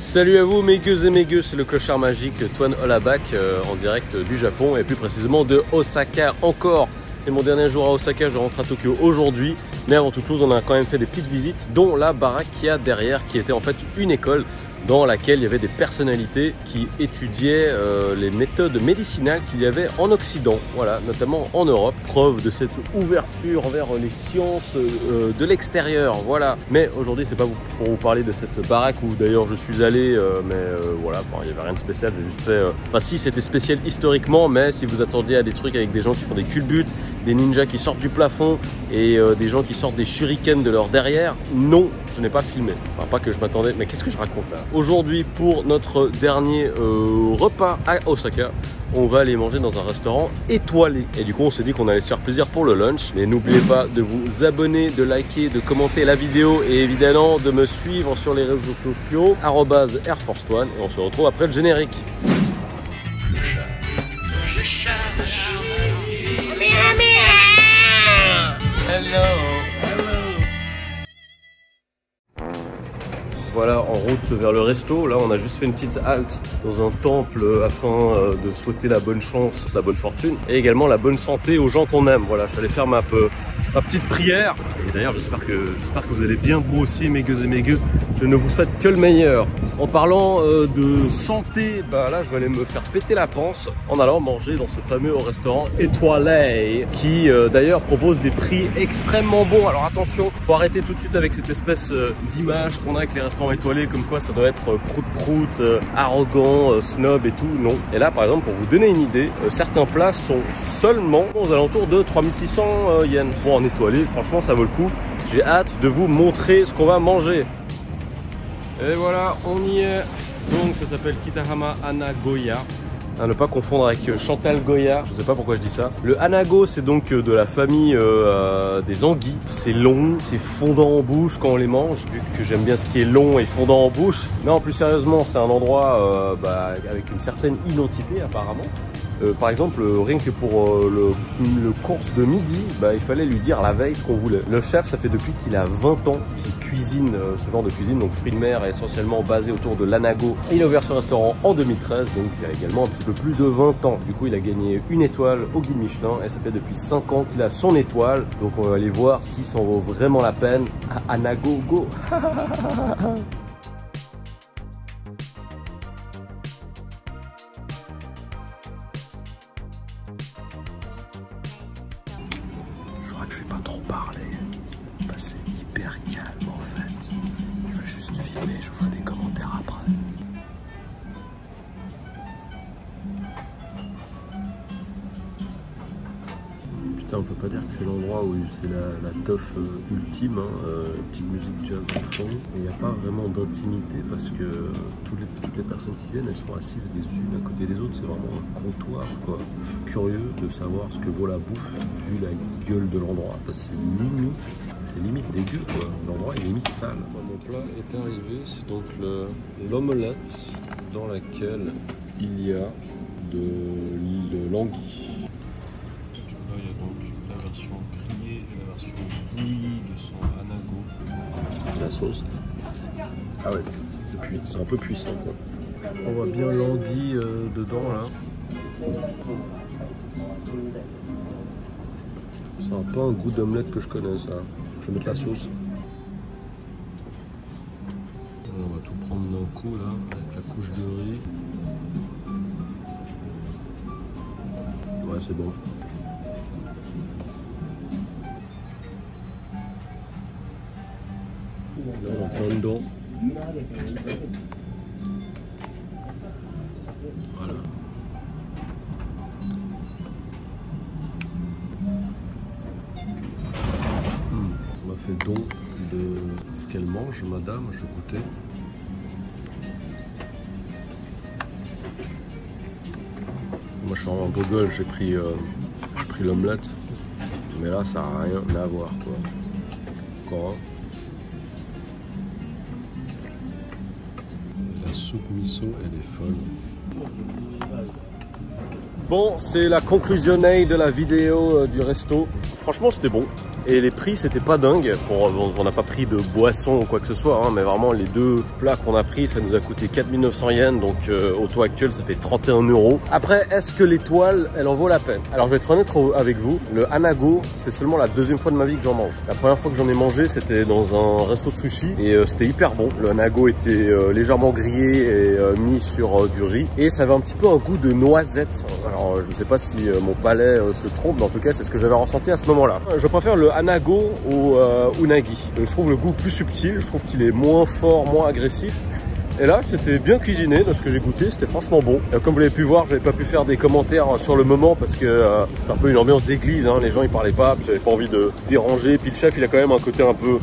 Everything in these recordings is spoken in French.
Salut à vous mes gueux et mes gueux, c'est le clochard magique Toine Holabak en direct du Japon et plus précisément de Osaka encore. C'est mon dernier jour à Osaka, je rentre à Tokyo aujourd'hui. Mais avant toute chose, on a quand même fait des petites visites, dont la baraque qu'il y a derrière, qui était en fait une école dans laquelle il y avait des personnalités qui étudiaient les méthodes médicinales qu'il y avait en Occident, voilà, notamment en Europe. Preuve de cette ouverture vers les sciences de l'extérieur, voilà. Mais aujourd'hui, c'est pas pour vous parler de cette baraque où d'ailleurs je suis allé, voilà, enfin, il n'y avait rien de spécial, j'ai juste fait... Enfin si, c'était spécial historiquement, mais si vous attendiez à des trucs avec des gens qui font des culbutes, des ninjas qui sortent du plafond et des gens qui sortent des shurikens de leur derrière, non, je n'ai pas filmé. Enfin, pas que je m'attendais, mais qu'est-ce que je raconte là? Aujourd'hui, pour notre dernier repas à Osaka, on va aller manger dans un restaurant étoilé. Et du coup, on s'est dit qu'on allait se faire plaisir pour le lunch. Mais n'oubliez pas de vous abonner, de liker, de commenter la vidéo et évidemment de me suivre sur les réseaux sociaux @AirForceOne. Et on se retrouve après le générique. Le chat. Hello. Voilà, en route vers le resto. Là, on a juste fait une petite halte dans un temple afin de souhaiter la bonne chance, la bonne fortune et également la bonne santé aux gens qu'on aime. Voilà, je suis allé faire ma petite prière. Et d'ailleurs, j'espère que vous allez bien vous aussi, mes gueux et mes gueux. Je ne vous souhaite que le meilleur. En parlant de santé, bah là, je vais aller me faire péter la panse en allant manger dans ce fameux restaurant étoilé qui d'ailleurs propose des prix extrêmement bons. Alors attention, faut arrêter tout de suite avec cette espèce d'image qu'on a avec les restaurants étoilés, comme quoi ça doit être prout-prout, arrogant, snob et tout. Non. Et là, par exemple, pour vous donner une idée, certains plats sont seulement aux alentours de 3600 yens. Bon, en étoilé, franchement, ça vaut le coup. J'ai hâte de vous montrer ce qu'on va manger. Et voilà, on y est. Donc ça s'appelle Kitahama Hanagoya. À ne pas confondre avec Chantal Goya, je sais pas pourquoi je dis ça. Le Hanago, c'est donc de la famille des anguilles. C'est long, c'est fondant en bouche quand on les mange, vu que j'aime bien ce qui est long et fondant en bouche. Non, plus sérieusement, c'est un endroit avec une certaine identité apparemment. Par exemple, rien que pour le course de midi, il fallait lui dire la veille ce qu'on voulait. Le chef, ça fait depuis qu'il a 20 ans qu'il cuisine ce genre de cuisine, donc fruits de mer essentiellement basé autour de l'Hanago. Il a ouvert ce restaurant en 2013, donc il y a également un petit peu plus de 20 ans. Du coup, il a gagné une étoile au guide Michelin et ça fait depuis 5 ans qu'il a son étoile. Donc on va aller voir si ça en vaut vraiment la peine. Hanago, go! Je vais pas trop parler, c'est hyper calme en fait. Je veux juste filmer, je vous ferai des commentaires après. Putain, on peut pas dire que c'est l'endroit où c'est la teuf ultime, hein. Petite musique jazz en fond. Et il n'y a pas vraiment d'intimité parce que toutes les personnes qui viennent, elles sont assises les unes à côté des autres. C'est vraiment un comptoir, quoi. Je suis curieux de savoir ce que vaut la bouffe vu la gueule de l'endroit. Parce que c'est limite dégueu, quoi. L'endroit est limite sale. Mon plat est arrivé, c'est donc l'omelette dans laquelle il y a de l'anguille. Là, il y a donc la version grillée et la version bouillie de son Hanago. La sauce. Ah ouais, c'est un peu puissant, quoi. On voit bien l'anguille dedans, là. C'est un peu un goût d'omelette que je connais, ça. Je vais mettre la sauce. On va tout prendre d'un coup, là, avec la couche de riz. Ouais, c'est bon. Là, on en prend dedans. Voilà. On m'a fait don de ce qu'elle mange, madame, je goûtais. Moi je suis en gogol, j'ai pris l'omelette. Mais là ça n'a rien à voir, quoi. Encore un. La soupe miso, elle est folle. Bon, c'est la conclusion de la vidéo du resto. Franchement, c'était bon. Et les prix, c'était pas dingue. On n'a pas pris de boisson ou quoi que ce soit, hein, mais vraiment, les deux plats qu'on a pris, ça nous a coûté 4900 yens. Donc, au taux actuel, ça fait 31 €. Après, est-ce que l'étoile, elle en vaut la peine? Alors, je vais être honnête avec vous. Le anago, c'est seulement la deuxième fois de ma vie que j'en mange. La première fois que j'en ai mangé, c'était dans un resto de sushi. Et c'était hyper bon. Le anago était légèrement grillé et mis sur du riz. Et ça avait un petit peu un goût de noisette. Alors, je sais pas si mon palais se trompe, mais en tout cas, c'est ce que j'avais ressenti à ce moment-là. Je préfère le anago au unagi. Je trouve le goût plus subtil, je trouve qu'il est moins fort, moins agressif. Et là, c'était bien cuisiné de ce que j'ai goûté, c'était franchement bon. Comme vous l'avez pu voir, j'avais pas pu faire des commentaires sur le moment parce que c'était un peu une ambiance d'église, hein. Les gens ils parlaient pas, j'avais pas envie de déranger. Puis le chef, il a quand même un côté un peu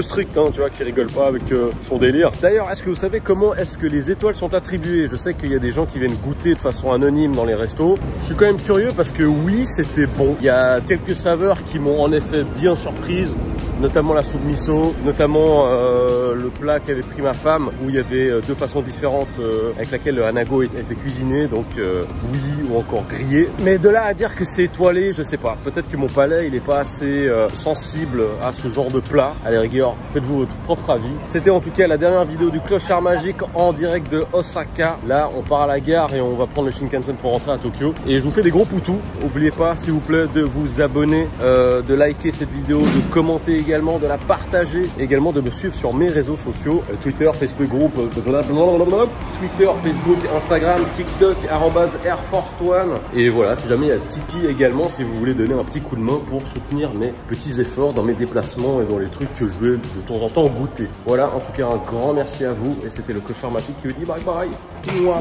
strict, hein, tu vois, qui rigole pas avec son délire. D'ailleurs, est-ce que vous savez comment est-ce que les étoiles sont attribuées? Je sais qu'il y a des gens qui viennent goûter de façon anonyme dans les restos. Je suis quand même curieux parce que oui, c'était bon. Il y a quelques saveurs qui m'ont en effet bien surprise, notamment la soupe miso, notamment le plat qu'avait pris ma femme, où il y avait deux façons différentes avec laquelle le anago était cuisiné, donc bouilli ou encore grillé. Mais de là à dire que c'est étoilé, je sais pas. Peut-être que mon palais, il est pas assez sensible à ce genre de plat. À la rigueur, faites-vous votre propre avis. C'était en tout cas la dernière vidéo du Clochard Magique en direct de Osaka. Là, on part à la gare et on va prendre le Shinkansen pour rentrer à Tokyo. Et je vous fais des gros poutous. N'oubliez pas, s'il vous plaît, de vous abonner, de liker cette vidéo, de commenter également, de la partager, également de me suivre sur mes réseaux sociaux, Twitter, Facebook groupe, Twitter, Facebook, Instagram, TikTok, @AirForce1. Et voilà, si jamais il y a Tipeee également, si vous voulez donner un petit coup de main pour soutenir mes petits efforts dans mes déplacements et dans les trucs que je vais de temps en temps goûter. Voilà, en tout cas, un grand merci à vous. Et c'était le Clochard Magique qui vous dit bye bye. Mouah.